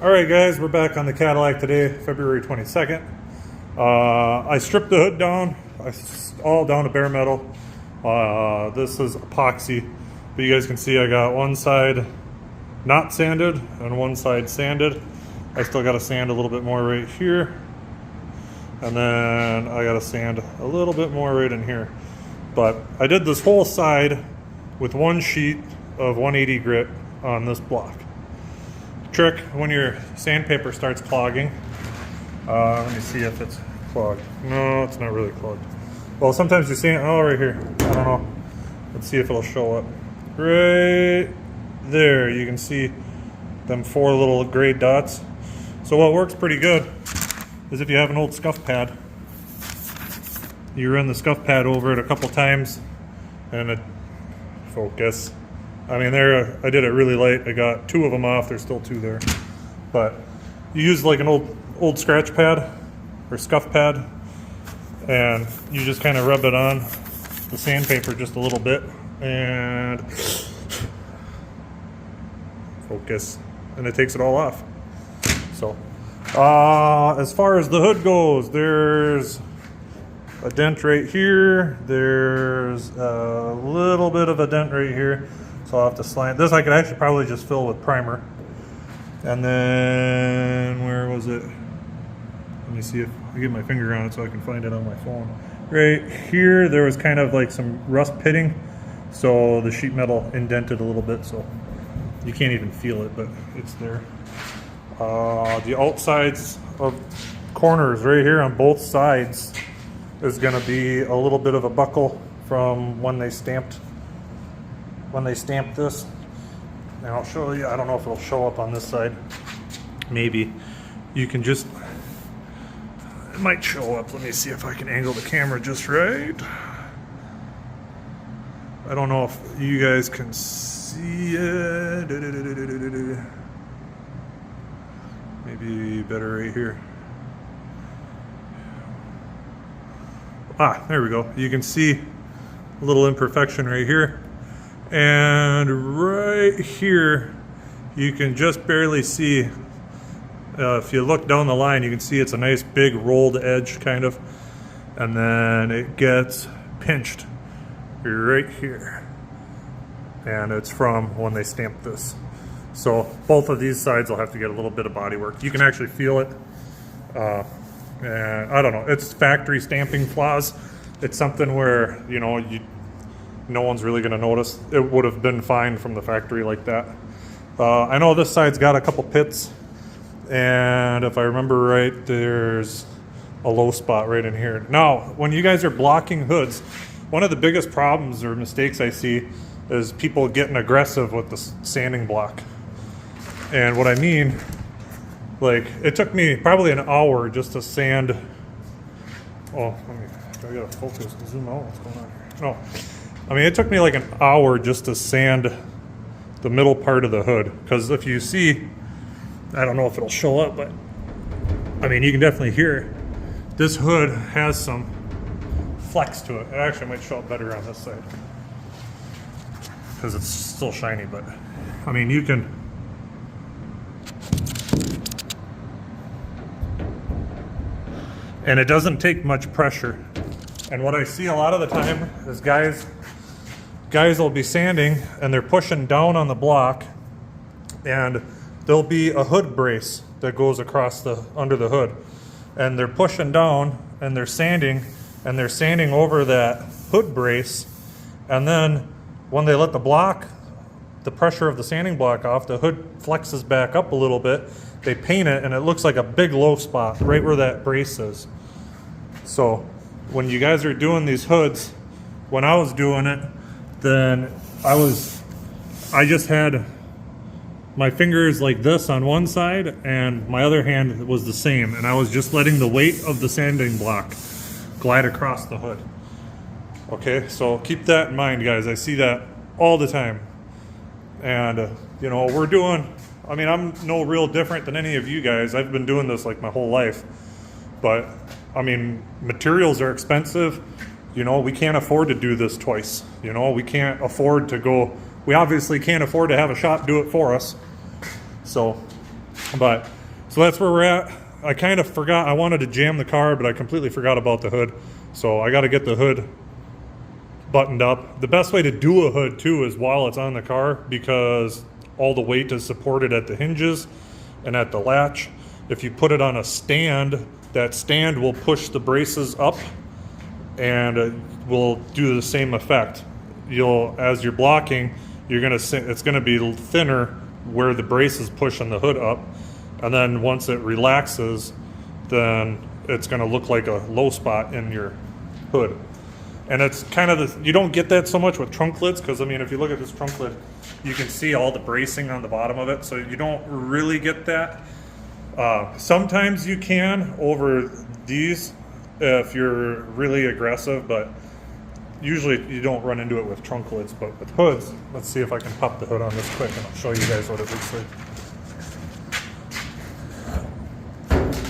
Alright guys, we're back on the Cadillac today, February 22nd. I stripped the hood down, all down to bare metal. This is epoxy, but you guys can see I got one side not sanded and one side sanded. I still got to sand a little bit more right here. And then I got to sand a little bit more right in here. But I did this whole side with one sheet of 180 grit on this block. Trick when your sandpaper starts clogging. Let me see if it's clogged. No, it's not really clogged. Well, sometimes you see it. Oh, right here. I don't know. Let's see if it'll show up. Right there, you can see them 4 little gray dots. So what works pretty good is if you have an old scuff pad, you run the scuff pad over it a couple times and it focus. I mean, there, I did it really light. I got 2 of them off. There's still 2 there. But you use like an old scratch pad or scuff pad, and you just kind of rub it on the sandpaper just a little bit, and focus, and it takes it all off. So, as far as the hood goes, there's a dent right here. There's a little bit of a dent right here. So I'll have to slant this. I could actually probably just fill with primer. And then where was it? Let me see if I get my finger on it so I can find it on my phone. Right here, there was kind of like some rust pitting, so the sheet metal indented a little bit, so you can't even feel it, but it's there. The outsides of corners right here on both sides is going to be a little bit of a buckle from when they stamped this. And I'll show you, I don't know if it'll show up on this side. Maybe. You can just, it might show up. Let me see if I can angle the camera just right. I don't know if you guys can see it. Maybe better right here. Ah, there we go. You can see a little imperfection right here. And right here, you can just barely see, if you look down the line, you can see it's a nice big rolled edge kind of, and then it gets pinched right here. And it's from when they stamped this. So both of these sides will have to get a little bit of body work. You can actually feel it. And I don't know, it's factory stamping flaws. It's something where, you know, no one's really going to notice. It would have been fine from the factory like that. I know this side's got a couple pits, and if I remember right, there's a low spot right in here. Now, when you guys are blocking hoods, one of the biggest problems or mistakes I see is people getting aggressive with the sanding block. And what I mean, like, it took me probably an hour just to sand. Oh, I gotta focus and zoom out. What's going on here? No. I mean, it took me like an hour just to sand the middle part of the hood. Because if you see, I don't know if it'll show up, but I mean, you can definitely hear it. This hood has some flex to it. It actually might show up better on this side because it's still shiny, but I mean, you can. And it doesn't take much pressure. And what I see a lot of the time is guys will be sanding and they're pushing down on the block, and there'll be a hood brace that goes across under the hood, and they're pushing down and they're sanding over that hood brace, and then when they let the pressure of the sanding block off, the hood flexes back up a little bit, they paint it, and it looks like a big low spot right where that brace is. So when you guys are doing these hoods, when I was doing it, then I just had my fingers like this on one side and my other hand was the same, and I was just letting the weight of the sanding block glide across the hood. Okay, so keep that in mind, guys. I see that all the time. And you know, I mean, I'm no real different than any of you guys. I've been doing this like my whole life. But I mean, materials are expensive. You know, we can't afford to do this twice. You know, we can't afford to go, we obviously can't afford to have a shop do it for us. So But so that's where we're at. I kind of forgot, I wanted to jam the car, but I completely forgot about the hood. So I got to get the hood buttoned up. The best way to do a hood too is while it's on the car, because all the weight is supported at the hinges and at the latch. If you put it on a stand, that stand will push the braces up and will do the same effect. As you're blocking, it's gonna be thinner where the braces pushing the hood up, and then once it relaxes, then it's gonna look like a low spot in your hood. And it's kind of you don't get that so much with trunk lids, because I mean, if you look at this trunk lid, you can see all the bracing on the bottom of it, so you don't really get that. Sometimes you can over these if you're really aggressive, but usually you don't run into it with trunk lids. But with hoods, let's see if I can pop the hood on this quick and I'll show you guys what it looks like.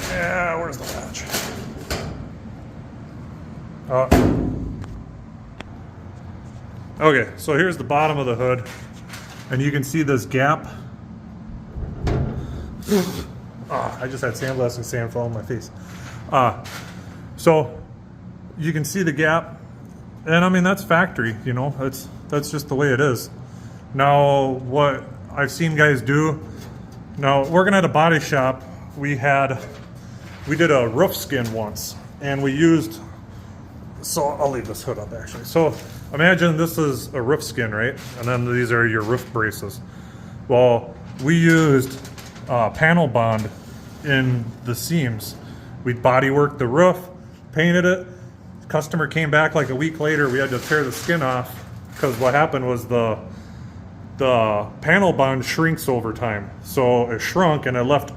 Yeah, where's the latch? Okay, so here's the bottom of the hood, and you can see this gap. I just had sandblasting sand fall on my face. So you can see the gap, and I mean, that's factory, you know, that's just the way it is. Now, what I've seen guys do, now working at a body shop, we did a roof skin once, and we used, so I'll leave this hood up actually. So imagine this is a roof skin, right? And then these are your roof braces. Well, we used panel bond in the seams. We'd body work the roof, painted it. The customer came back like a week later. We had to tear the skin off because what happened was the panel bond shrinks over time. So it shrunk and it left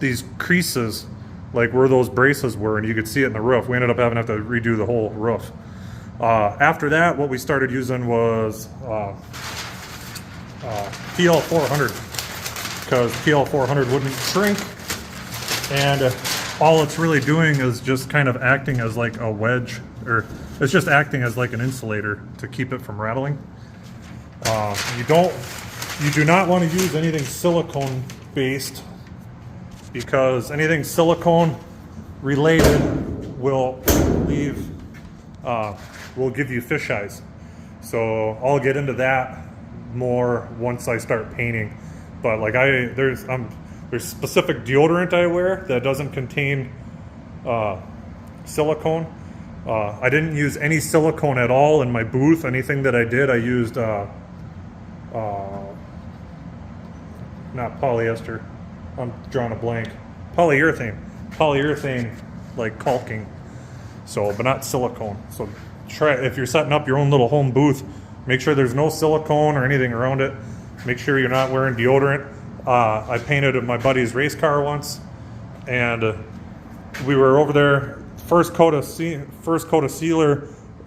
these creases like where those braces were, and you could see it in the roof. We ended up having to redo the whole roof. After that, what we started using was PL 400, because PL 400 wouldn't shrink, and all it's really doing is just kind of acting as like a wedge, or it's just acting as like an insulator to keep it from rattling. You do not want to use anything silicone based, because anything silicone related will give you fish eyes. So I'll get into that more once I start painting. But like there's specific deodorant I wear that doesn't contain silicone. I didn't use any silicone at all in my booth. Anything that I did, I used not polyester. I'm drawing a blank. Polyurethane, like caulking. So, but not silicone. So try, if you're setting up your own little home booth, make sure there's no silicone or anything around it. Make sure you're not wearing deodorant. I painted my buddy's race car once, and we were over there. First coat of sealer,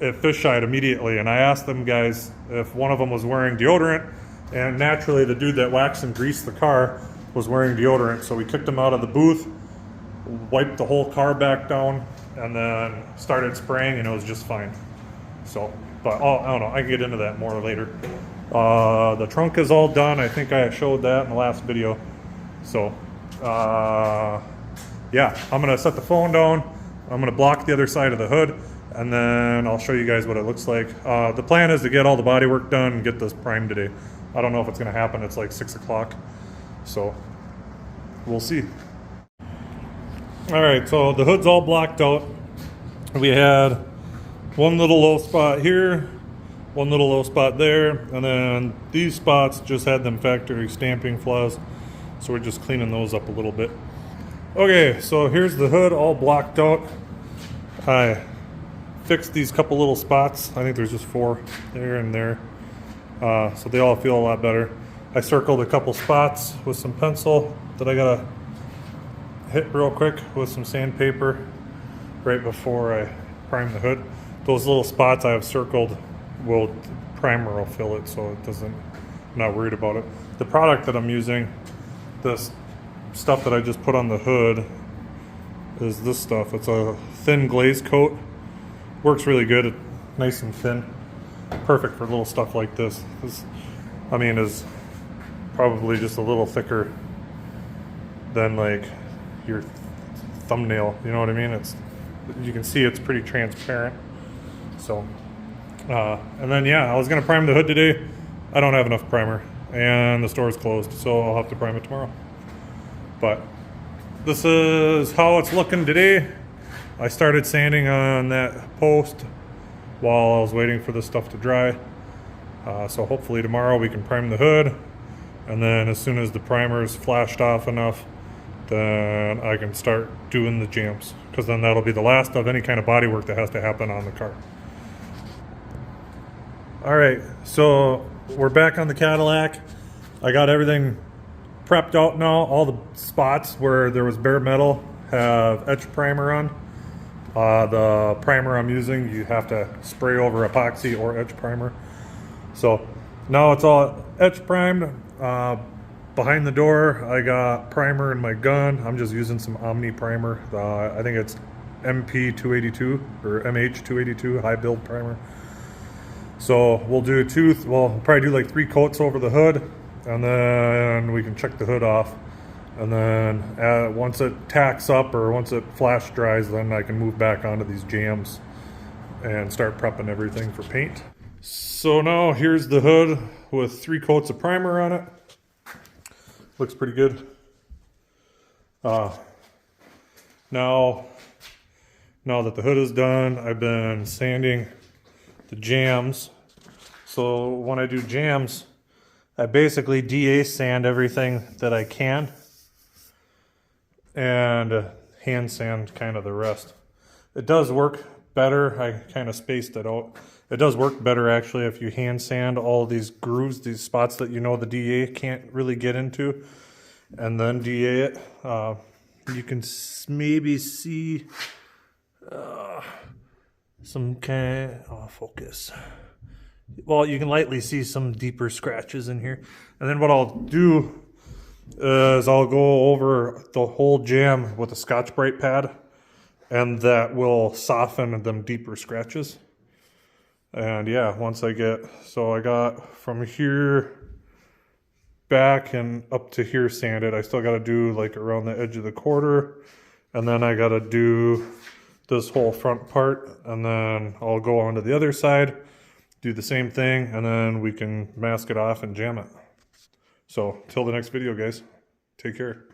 it fisheyed immediately, and I asked them guys if one of them was wearing deodorant, and naturally the dude that waxed and greased the car was wearing deodorant, so we kicked him out of the booth, wiped the whole car back down, and then started spraying, and it was just fine. So, but I don't know, I can get into that more later. The trunk is all done. I think I showed that in the last video. So, yeah, I'm gonna set the phone down. I'm gonna block the other side of the hood, and then I'll show you guys what it looks like. The plan is to get all the body work done and get this primed today. I don't know if it's gonna happen. It's like 6 o'clock. So we'll see. All right, so the hood's all blocked out. We had one little low spot here, one little low spot there, and then these spots just had them factory stamping flaws, so we're just cleaning those up a little bit. Okay, so here's the hood all blocked out. I fixed these couple little spots. I think there's just 4 there and there, so they all feel a lot better. I circled a couple spots with some pencil that I gotta hit real quick with some sandpaper right before I prime the hood. Those little spots I have circled, primer will fill it, so it doesn't, I'm not worried about it. The product that I'm using, this stuff that I just put on the hood, is this stuff. It's a thin glaze coat. Works really good, it's nice and thin. Perfect for little stuff like this. This, I mean, is probably just a little thicker than like your thumbnail, you know what I mean? You can see it's pretty transparent. So and then yeah, I was gonna prime the hood today. I don't have enough primer and the store's closed, so I'll have to prime it tomorrow. But this is how it's looking today. I started sanding on that post while I was waiting for this stuff to dry. So hopefully tomorrow we can prime the hood, and then as soon as the primer's flashed off enough, then I can start doing the jams, because then that'll be the last of any kind of body work that has to happen on the car. All right, so we're back on the Cadillac. I got everything prepped out now. All the spots where there was bare metal have etch primer on. The primer I'm using, you have to spray over epoxy or etch primer. So now it's all etch primed. Behind the door, I got primer in my gun. I'm just using some Omni primer. I think it's MP282 or MH282 high build primer. So we'll do we'll probably do like 3 coats over the hood, and then we can check the hood off. And then once it tacks up, or once it flash dries, then I can move back onto these jams and start prepping everything for paint. So now here's the hood with 3 coats of primer on it. Looks pretty good. Now that the hood is done, I've been sanding the jams. So when I do jams, I basically DA sand everything that I can and hand sand kind of the rest. It does work better. I kind of spaced it out. It does work better actually if you hand sand all these grooves, these spots that you know the DA can't really get into, and then DA it. You can maybe see some kind of, focus. Well, you can lightly see some deeper scratches in here. And then what I'll do is I'll go over the whole jam with a Scotch-Brite pad, and that will soften them deeper scratches. And yeah, once I got from here back and up to here sanded. I still got to do like around the edge of the quarter, and then I got to do this whole front part, and then I'll go on to the other side, do the same thing, and then we can mask it off and jam it. So till the next video, guys, take care.